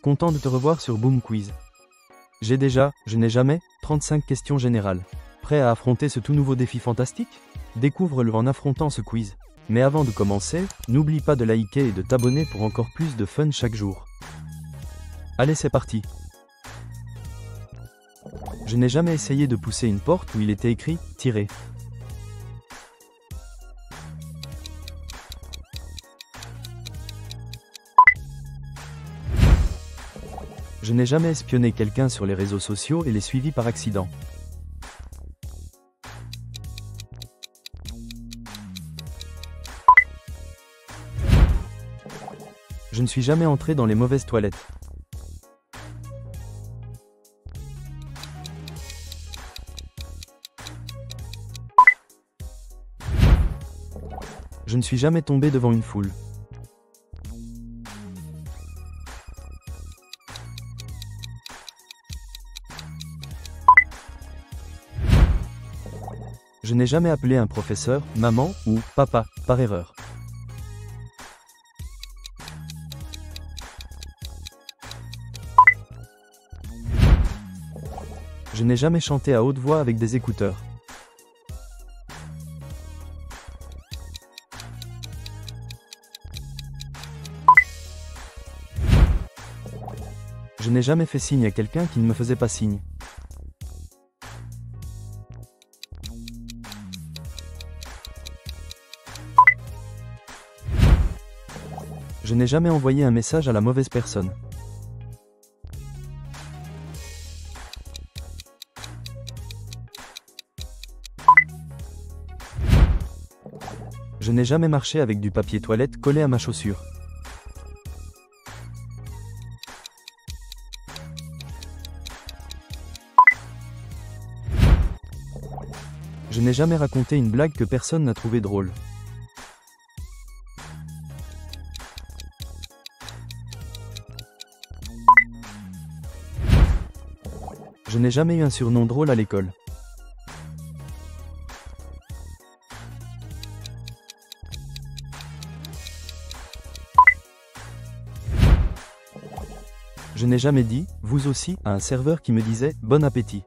Content de te revoir sur Boom Quiz. Je n'ai jamais, 35 questions générales. Prêt à affronter ce tout nouveau défi fantastique? Découvre-le en affrontant ce quiz. Mais avant de commencer, n'oublie pas de liker et de t'abonner pour encore plus de fun chaque jour. Allez, c'est parti. Je n'ai jamais essayé de pousser une porte où il était écrit « Tirer ». Je n'ai jamais espionné quelqu'un sur les réseaux sociaux et l'ai suivi par accident. Je ne suis jamais entré dans les mauvaises toilettes. Je ne suis jamais tombé devant une foule. Je n'ai jamais appelé un professeur, maman ou papa, par erreur. Je n'ai jamais chanté à haute voix avec des écouteurs. Je n'ai jamais fait signe à quelqu'un qui ne me faisait pas signe. Je n'ai jamais envoyé un message à la mauvaise personne. Je n'ai jamais marché avec du papier toilette collé à ma chaussure. Je n'ai jamais raconté une blague que personne n'a trouvée drôle. Je n'ai jamais eu un surnom drôle à l'école. Je n'ai jamais dit « vous aussi » à un serveur qui me disait « bon appétit ».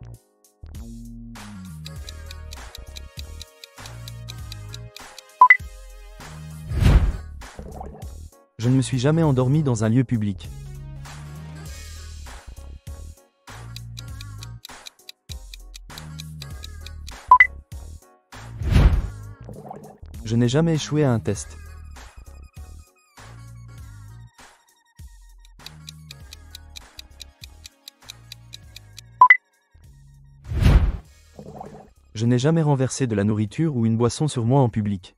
Je ne me suis jamais endormi dans un lieu public. Je n'ai jamais échoué à un test. Je n'ai jamais renversé de la nourriture ou une boisson sur moi en public.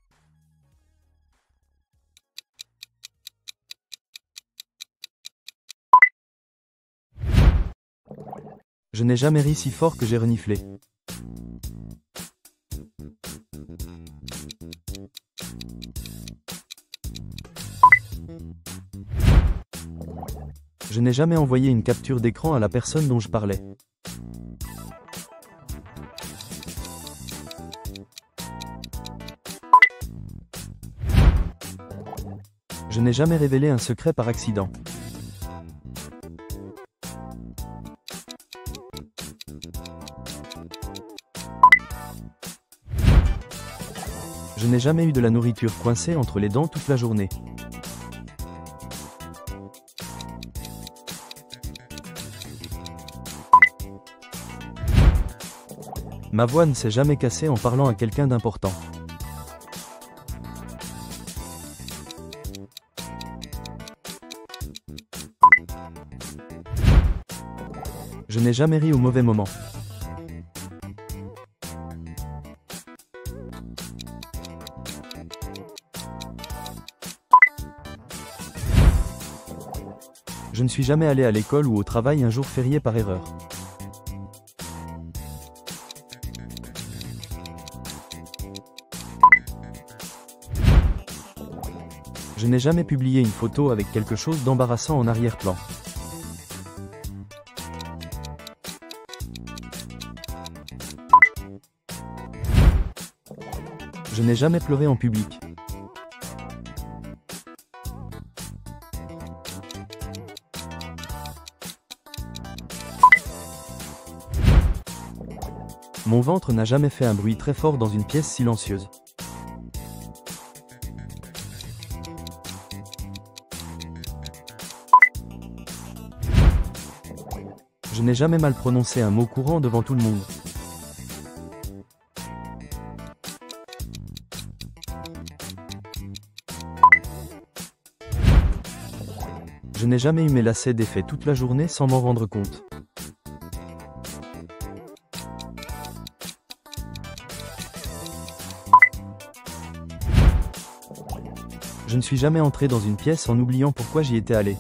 Je n'ai jamais ri si fort que j'ai reniflé. Je n'ai jamais envoyé une capture d'écran à la personne dont je parlais. Je n'ai jamais révélé un secret par accident. Je n'ai jamais eu de la nourriture coincée entre les dents toute la journée. Ma voix ne s'est jamais cassée en parlant à quelqu'un d'important. Je n'ai jamais ri au mauvais moment. Je ne suis jamais allé à l'école ou au travail un jour férié par erreur. Je n'ai jamais publié une photo avec quelque chose d'embarrassant en arrière-plan. Je n'ai jamais pleuré en public. Mon ventre n'a jamais fait un bruit très fort dans une pièce silencieuse. Je n'ai jamais mal prononcé un mot courant devant tout le monde. Je n'ai jamais eu mes lacets défaits toute la journée sans m'en rendre compte. Je ne suis jamais entré dans une pièce en oubliant pourquoi j'y étais allé.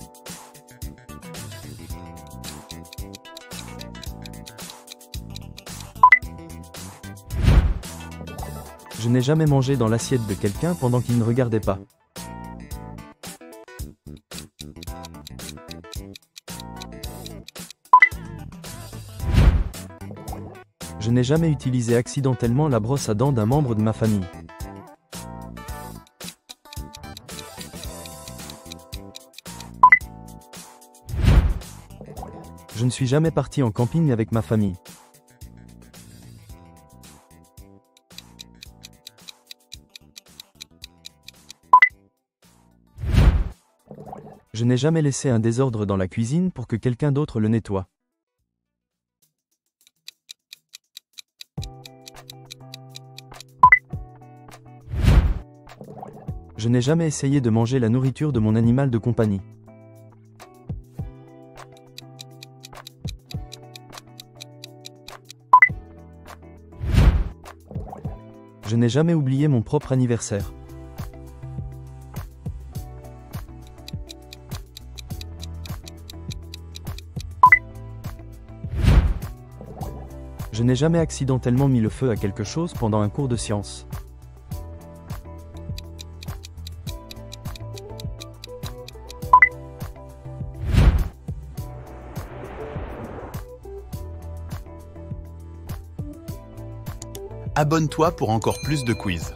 Je n'ai jamais mangé dans l'assiette de quelqu'un pendant qu'il ne regardait pas. Je n'ai jamais utilisé accidentellement la brosse à dents d'un membre de ma famille. Je ne suis jamais parti en camping avec ma famille. Je n'ai jamais laissé un désordre dans la cuisine pour que quelqu'un d'autre le nettoie. Je n'ai jamais essayé de manger la nourriture de mon animal de compagnie. Je n'ai jamais oublié mon propre anniversaire. Je n'ai jamais accidentellement mis le feu à quelque chose pendant un cours de sciences. Abonne-toi pour encore plus de quiz.